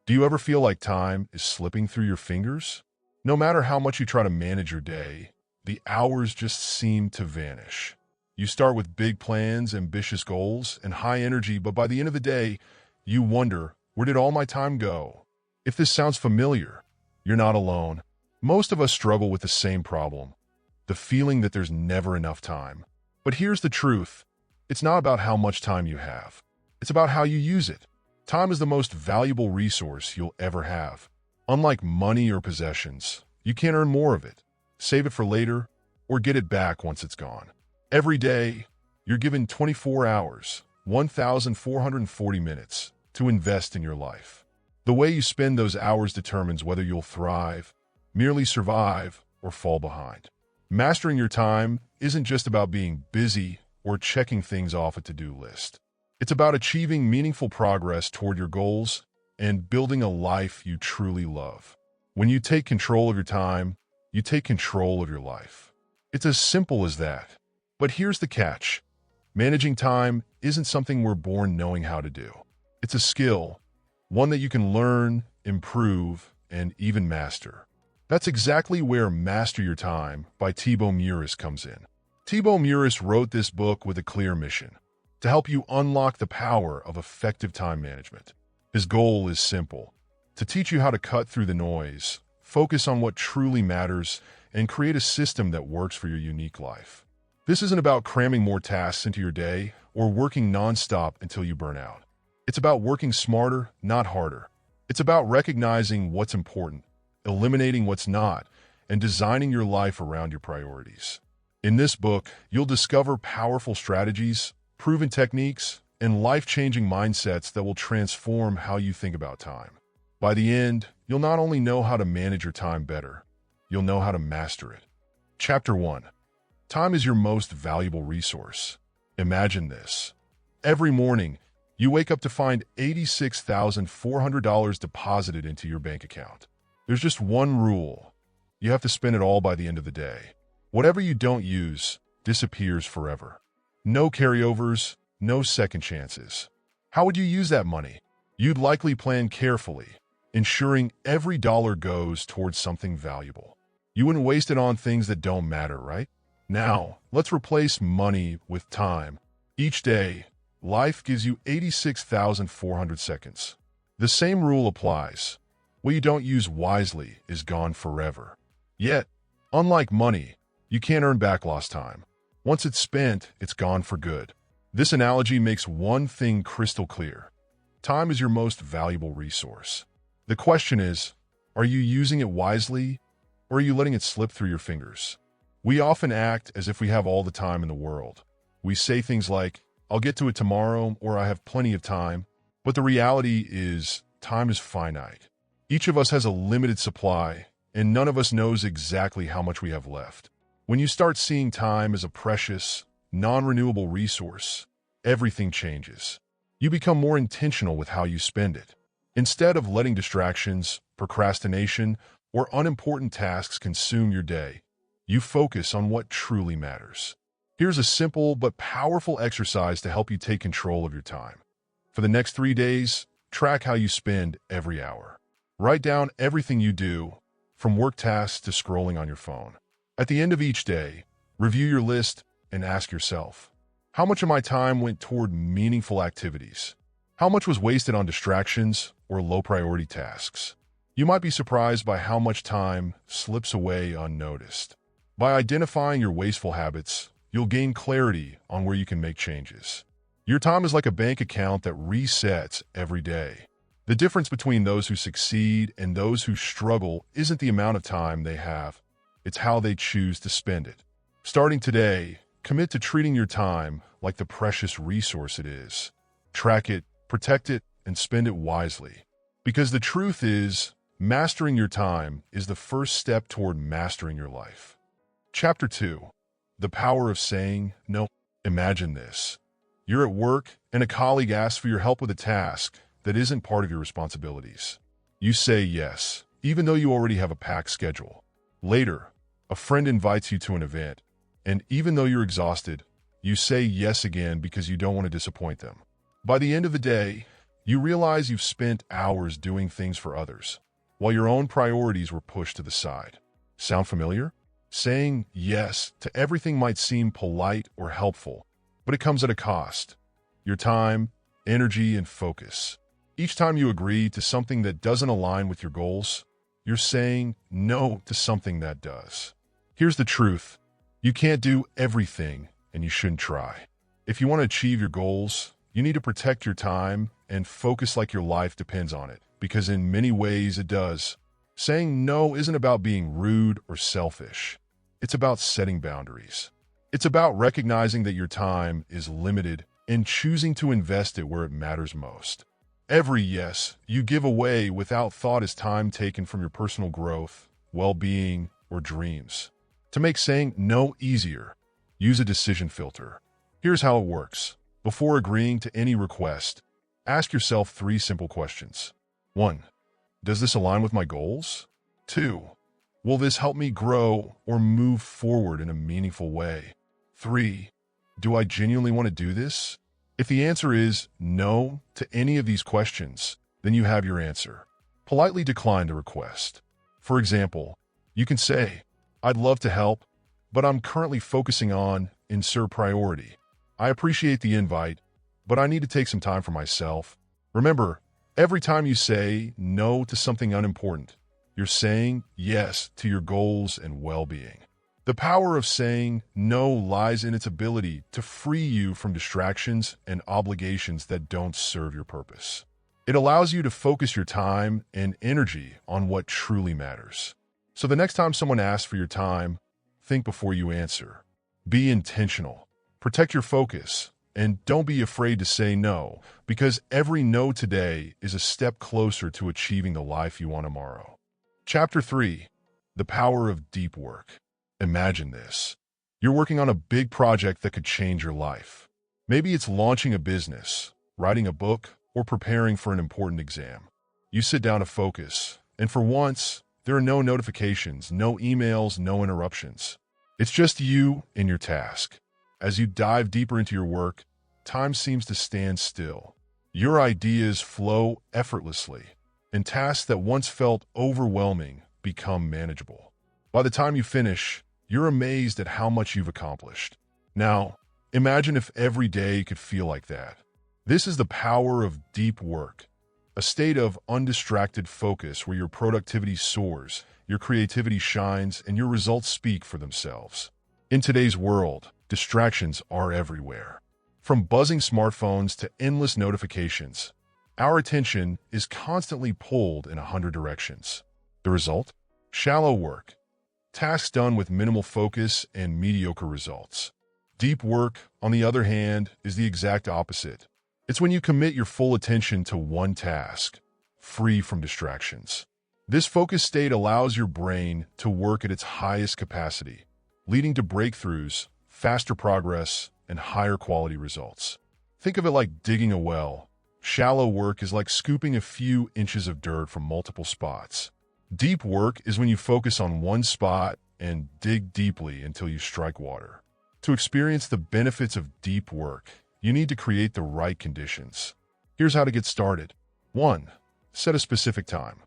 Do you ever feel like time is slipping through your fingers? No matter how much you try to manage your day, the hours just seem to vanish. You start with big plans, ambitious goals, and high energy, but by the end of the day, you wonder, where did all my time go? If this sounds familiar, you're not alone. Most of us struggle with the same problem, the feeling that there's never enough time. But here's the truth. It's not about how much time you have. It's about how you use it. Time is the most valuable resource you'll ever have. Unlike money or possessions, you can't earn more of it, save it for later, or get it back once it's gone. Every day, you're given 24 hours, 1,440 minutes, to invest in your life. The way you spend those hours determines whether you'll thrive, merely survive, or fall behind. Mastering your time isn't just about being busy or checking things off a to-do list. It's about achieving meaningful progress toward your goals and building a life you truly love. When you take control of your time, you take control of your life. It's as simple as that. But here's the catch. Managing time isn't something we're born knowing how to do. It's a skill, one that you can learn, improve, and even master. That's exactly where Master Your Time by Thibaut Meurisse comes in. Thibaut Meurisse wrote this book with a clear mission: to help you unlock the power of effective time management. His goal is simple: to teach you how to cut through the noise, focus on what truly matters, and create a system that works for your unique life. This isn't about cramming more tasks into your day or working nonstop until you burn out. It's about working smarter, not harder. It's about recognizing what's important, eliminating what's not, and designing your life around your priorities. In this book, you'll discover powerful strategies, proven techniques, and life-changing mindsets that will transform how you think about time. By the end, you'll not only know how to manage your time better, you'll know how to master it. Chapter 1. Time is your most valuable resource. Imagine this. Every morning, you wake up to find $86,400 deposited into your bank account. There's just one rule. You have to spend it all by the end of the day. Whatever you don't use disappears forever. No carryovers, no second chances. How would you use that money? You'd likely plan carefully, ensuring every dollar goes towards something valuable. You wouldn't waste it on things that don't matter, right? Now, let's replace money with time. Each day, life gives you 86,400 seconds. The same rule applies. What you don't use wisely is gone forever. Yet, unlike money, you can't earn back lost time. Once it's spent, it's gone for good. This analogy makes one thing crystal clear. Time is your most valuable resource. The question is, are you using it wisely, or are you letting it slip through your fingers? We often act as if we have all the time in the world. We say things like, I'll get to it tomorrow, or I have plenty of time. But the reality is, time is finite. Each of us has a limited supply, and none of us knows exactly how much we have left. When you start seeing time as a precious, non-renewable resource, everything changes. You become more intentional with how you spend it. Instead of letting distractions, procrastination, or unimportant tasks consume your day, you focus on what truly matters. Here's a simple but powerful exercise to help you take control of your time. For the next 3 days, track how you spend every hour. Write down everything you do, from work tasks to scrolling on your phone. At the end of each day, review your list and ask yourself, how much of my time went toward meaningful activities? How much was wasted on distractions or low-priority tasks? You might be surprised by how much time slips away unnoticed. By identifying your wasteful habits, you'll gain clarity on where you can make changes. Your time is like a bank account that resets every day. The difference between those who succeed and those who struggle isn't the amount of time they have, it's how they choose to spend it. Starting today, commit to treating your time like the precious resource it is. Track it, protect it, and spend it wisely. Because the truth is, mastering your time is the first step toward mastering your life. Chapter 2. The Power of Saying No. Imagine this. You're at work and a colleague asks for your help with a task that isn't part of your responsibilities. You say yes, even though you already have a packed schedule. Later, a friend invites you to an event, and even though you're exhausted, you say yes again because you don't want to disappoint them. By the end of the day, You realize you've spent hours doing things for others, while your own priorities were pushed to the side. Sound familiar? Saying yes to everything might seem polite or helpful, but it comes at a cost. Your time, energy, and focus. Each time you agree to something that doesn't align with your goals, you're saying no to something that does. Here's the truth. You can't do everything, and you shouldn't try. If you want to achieve your goals, you need to protect your time and focus like your life depends on it, because in many ways it does. Saying no isn't about being rude or selfish. It's about setting boundaries. It's about recognizing that your time is limited and choosing to invest it where it matters most. Every yes you give away without thought is time taken from your personal growth, well-being, or dreams. To make saying no easier, use a decision filter. Here's how it works. Before agreeing to any request, ask yourself 3 simple questions. 1. Does this align with my goals? 2. Will this help me grow or move forward in a meaningful way? 3. Do I genuinely want to do this? If the answer is no to any of these questions, then you have your answer. Politely decline the request. For example, you can say, I'd love to help, but I'm currently focusing on insert priority. I appreciate the invite, but I need to take some time for myself. Remember, every time you say no to something unimportant, you're saying yes to your goals and well-being. The power of saying no lies in its ability to free you from distractions and obligations that don't serve your purpose. It allows you to focus your time and energy on what truly matters. So the next time someone asks for your time, think before you answer. Be intentional. Protect your focus. And don't be afraid to say no, because every no today is a step closer to achieving the life you want tomorrow. Chapter 3. The Power of Deep Work. Imagine this. You're working on a big project that could change your life. Maybe it's launching a business, writing a book, or preparing for an important exam. You sit down to focus, and for once, there are no notifications, no emails, no interruptions. It's just you and your task. As you dive deeper into your work, time seems to stand still. Your ideas flow effortlessly, and tasks that once felt overwhelming become manageable. By the time you finish, you're amazed at how much you've accomplished. Now, imagine if every day could feel like that. This is the power of deep work, a state of undistracted focus where your productivity soars, your creativity shines, and your results speak for themselves. In today's world, distractions are everywhere. From buzzing smartphones to endless notifications, our attention is constantly pulled in 100 directions. The result? Shallow work. Tasks done with minimal focus and mediocre results. Deep work, on the other hand, is the exact opposite. It's when you commit your full attention to one task, free from distractions. This focused state allows your brain to work at its highest capacity, leading to breakthroughs, faster progress, and higher quality results. Think of it like digging a well. Shallow work is like scooping a few inches of dirt from multiple spots. Deep work is when you focus on one spot and dig deeply until you strike water. To experience the benefits of deep work, you need to create the right conditions. Here's how to get started. 1. Set a specific time.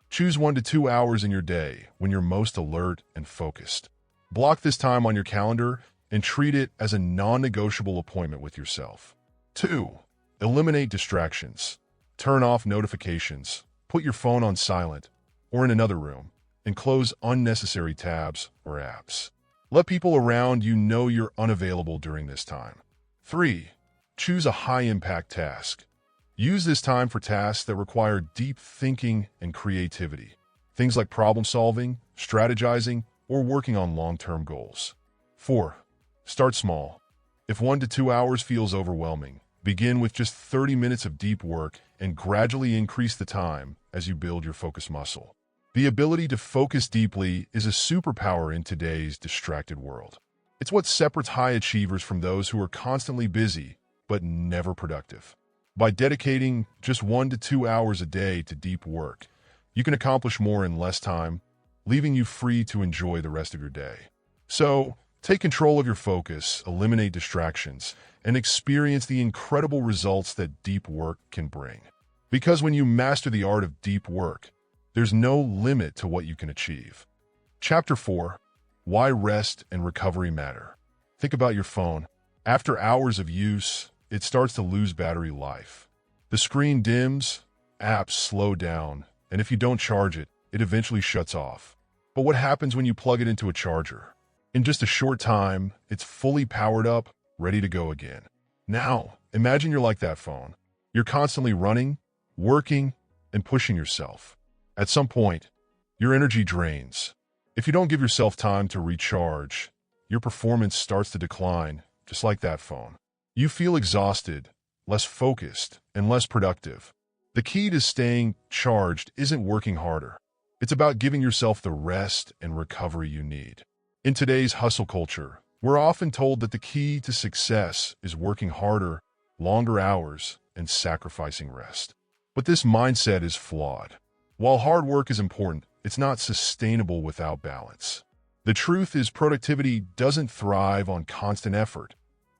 Choose 1 to 2 hours in your day when you're most alert and focused. Block this time on your calendar and treat it as a non-negotiable appointment with yourself. 2. Eliminate distractions. Turn off notifications. Put your phone on silent or in another room, and close unnecessary tabs or apps. Let people around you know you're unavailable during this time. 3. Choose a high-impact task. Use this time for tasks that require deep thinking and creativity. Things like problem-solving, strategizing, or working on long-term goals. 4. Start small. If 1 to 2 hours feels overwhelming, begin with just 30 minutes of deep work and gradually increase the time as you build your focus muscle. The ability to focus deeply is a superpower in today's distracted world. It's what separates high achievers from those who are constantly busy but never productive. By dedicating just 1 to 2 hours a day to deep work, you can accomplish more in less time, leaving you free to enjoy the rest of your day. So, take control of your focus, eliminate distractions, and experience the incredible results that deep work can bring. Because when you master the art of deep work, there's no limit to what you can achieve. Chapter 4. Why Rest and Recovery Matter. Think about your phone. After hours of use, it starts to lose battery life. The screen dims, apps slow down, and if you don't charge it, it eventually shuts off. But what happens when you plug it into a charger? In just a short time, it's fully powered up, ready to go again. Now, imagine you're like that phone. You're constantly running, working, and pushing yourself. At some point, your energy drains. If you don't give yourself time to recharge, your performance starts to decline, just like that phone. You feel exhausted, less focused, and less productive. The key to staying charged isn't working harder. It's about giving yourself the rest and recovery you need. In today's hustle culture, we're often told that the key to success is working harder, longer hours, and sacrificing rest. But this mindset is flawed. While hard work is important, it's not sustainable without balance. The truth is productivity doesn't thrive on constant effort.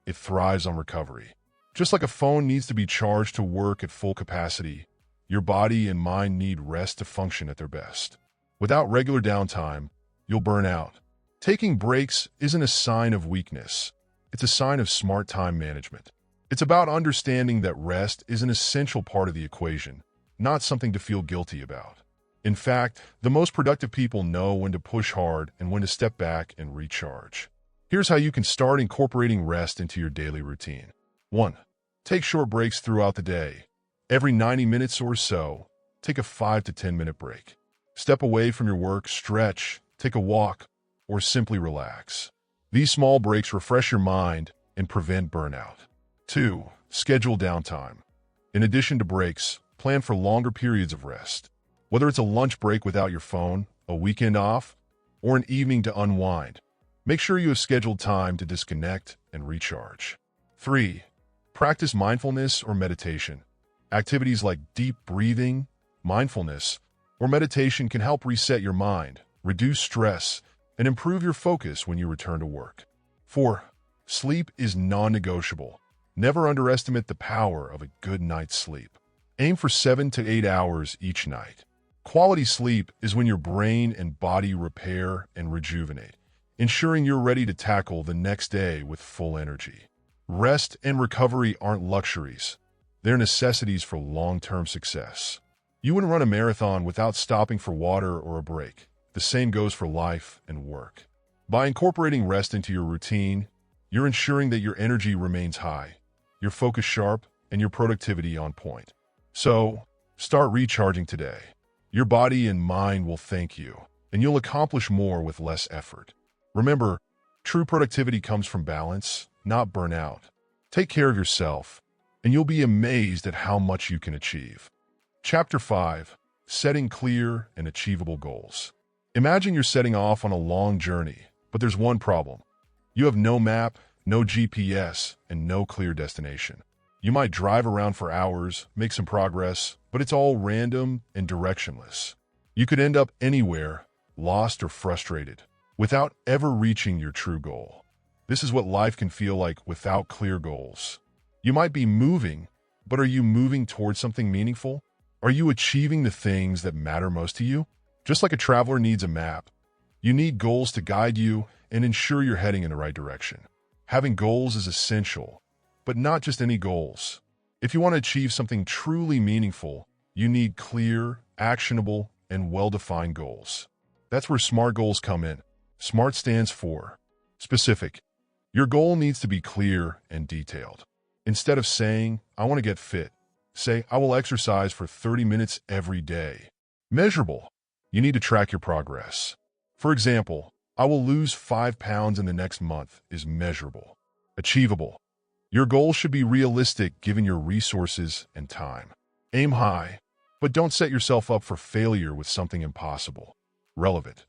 It thrives on recovery. Just like a phone needs to be charged to work at full capacity, your body and mind need rest to function at their best. Without regular downtime, you'll burn out. Taking breaks isn't a sign of weakness. It's a sign of smart time management. It's about understanding that rest is an essential part of the equation, not something to feel guilty about. In fact, the most productive people know when to push hard and when to step back and recharge. Here's how you can start incorporating rest into your daily routine. 1. Take short breaks throughout the day. Every 90 minutes or so, take a 5 to 10 minute break. Step away from your work, stretch, take a walk, or simply relax. These small breaks refresh your mind and prevent burnout. 2. Schedule downtime. In addition to breaks, plan for longer periods of rest. Whether it's a lunch break without your phone, a weekend off, or an evening to unwind, make sure you have scheduled time to disconnect and recharge. 3. Practice mindfulness or meditation. Activities like deep breathing, mindfulness, or meditation can help reset your mind, reduce stress, and improve your focus when you return to work. 4. Sleep is non-negotiable. Never underestimate the power of a good night's sleep. Aim for 7 to 8 hours each night. Quality sleep is when your brain and body repair and rejuvenate, ensuring you're ready to tackle the next day with full energy. Rest and recovery aren't luxuries. They're necessities for long-term success. You wouldn't run a marathon without stopping for water or a break. The same goes for life and work. By incorporating rest into your routine, you're ensuring that your energy remains high, your focus sharp, and your productivity on point. So, start recharging today. Your body and mind will thank you, and you'll accomplish more with less effort. Remember, true productivity comes from balance, not burnout. Take care of yourself, and you'll be amazed at how much you can achieve. Chapter 5. Setting Clear and Achievable Goals. Imagine you're setting off on a long journey, but there's one problem. You have no map, no GPS, and no clear destination. You might drive around for hours, make some progress, but it's all random and directionless. You could end up anywhere, lost or frustrated, without ever reaching your true goal. This is what life can feel like without clear goals. You might be moving, but are you moving towards something meaningful? Are you achieving the things that matter most to you? Just like a traveler needs a map, you need goals to guide you and ensure you're heading in the right direction. Having goals is essential, but not just any goals. If you want to achieve something truly meaningful, you need clear, actionable, and well-defined goals. That's where SMART goals come in. SMART stands for specific. Your goal needs to be clear and detailed. Instead of saying, I want to get fit, say, I will exercise for 30 minutes every day. Measurable. You need to track your progress. For example, I will lose 5 pounds in the next month is measurable. Achievable. Your goal should be realistic given your resources and time. Aim high, but don't set yourself up for failure with something impossible. Relevant.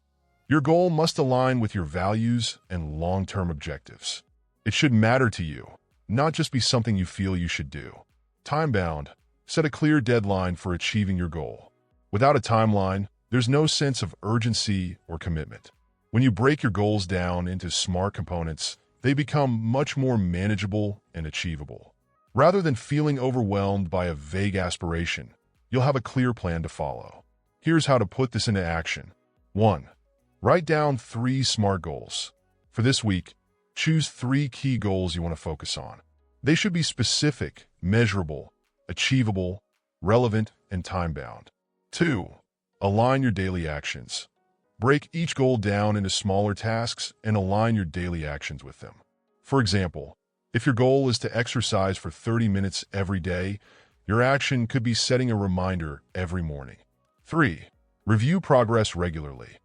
Your goal must align with your values and long-term objectives. It should matter to you, not just be something you feel you should do. Time-bound. Set a clear deadline for achieving your goal. Without a timeline, there's no sense of urgency or commitment. When you break your goals down into SMART components, they become much more manageable and achievable. Rather than feeling overwhelmed by a vague aspiration, you'll have a clear plan to follow. Here's how to put this into action. 1. Write down 3 SMART goals. For this week, choose 3 key goals you want to focus on. They should be specific, measurable, achievable, relevant, and time-bound. 2. Align your daily actions. Break each goal down into smaller tasks and align your daily actions with them. For example, if your goal is to exercise for 30 minutes every day, your action could be setting a reminder every morning. 3. Review progress regularly.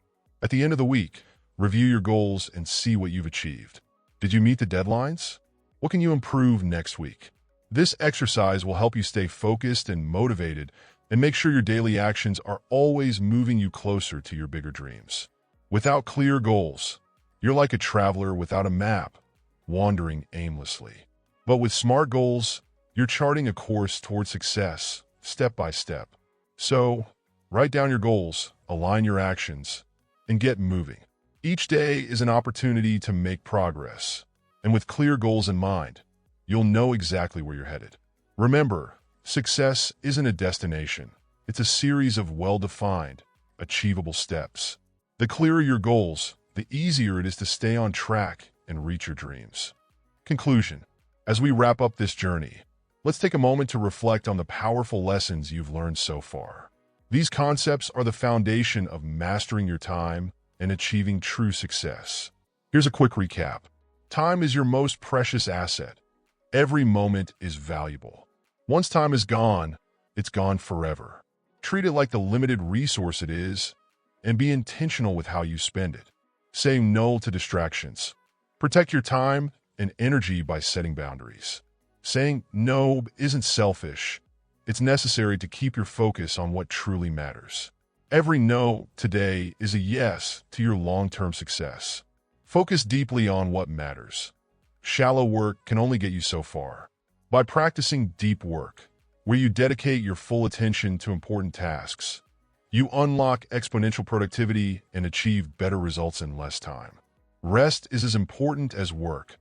At the end of the week, review your goals and see what you've achieved. Did you meet the deadlines? What can you improve next week? This exercise will help you stay focused and motivated and make sure your daily actions are always moving you closer to your bigger dreams. Without clear goals, you're like a traveler without a map, wandering aimlessly. But with SMART goals, you're charting a course toward success, step by step. So, write down your goals, align your actions, and get moving. Each day is an opportunity to make progress, and with clear goals in mind, you'll know exactly where you're headed. Remember, success isn't a destination. It's a series of well-defined, achievable steps. The clearer your goals, the easier it is to stay on track and reach your dreams. Conclusion. As we wrap up this journey, let's take a moment to reflect on the powerful lessons you've learned so far. These concepts are the foundation of mastering your time and achieving true success. Here's a quick recap. Time is your most precious asset. Every moment is valuable. Once time is gone, it's gone forever. Treat it like the limited resource it is, and be intentional with how you spend it. Say no to distractions. Protect your time and energy by setting boundaries. Saying no isn't selfish. It's necessary to keep your focus on what truly matters. Every no today is a yes to your long-term success. Focus deeply on what matters. Shallow work can only get you so far. By practicing deep work, where you dedicate your full attention to important tasks, you unlock exponential productivity and achieve better results in less time. Rest is as important as work.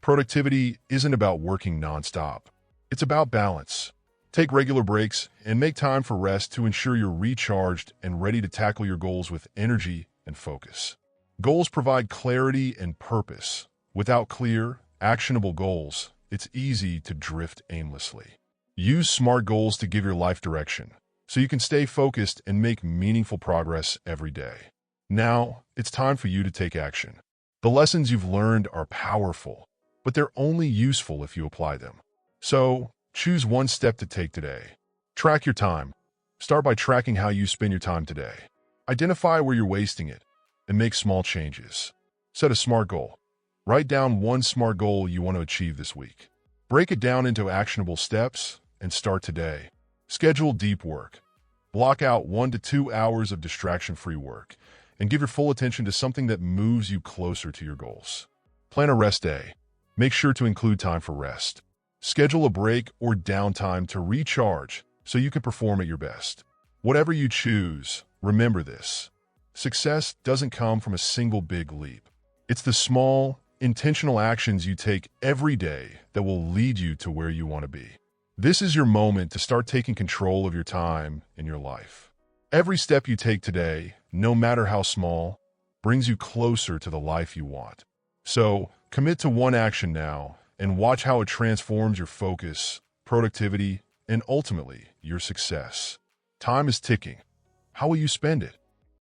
Productivity isn't about working nonstop. It's about balance. Take regular breaks and make time for rest to ensure you're recharged and ready to tackle your goals with energy and focus. Goals provide clarity and purpose. Without clear, actionable goals, it's easy to drift aimlessly. Use SMART goals to give your life direction, so you can stay focused and make meaningful progress every day. Now, it's time for you to take action. The lessons you've learned are powerful, but they're only useful if you apply them. So, choose one step to take today. Track your time. Start by tracking how you spend your time today. Identify where you're wasting it, and make small changes. Set a SMART goal. Write down one SMART goal you want to achieve this week. Break it down into actionable steps and start today. Schedule deep work. Block out 1 to 2 hours of distraction-free work and give your full attention to something that moves you closer to your goals. Plan a rest day. Make sure to include time for rest. Schedule a break or downtime to recharge so you can perform at your best. Whatever you choose, remember this. Success doesn't come from a single big leap. It's the small, intentional actions you take every day that will lead you to where you want to be. This is your moment to start taking control of your time and your life. Every step you take today, no matter how small, brings you closer to the life you want. So, commit to one action now and watch how it transforms your focus, productivity, and ultimately, your success. Time is ticking. How will you spend it?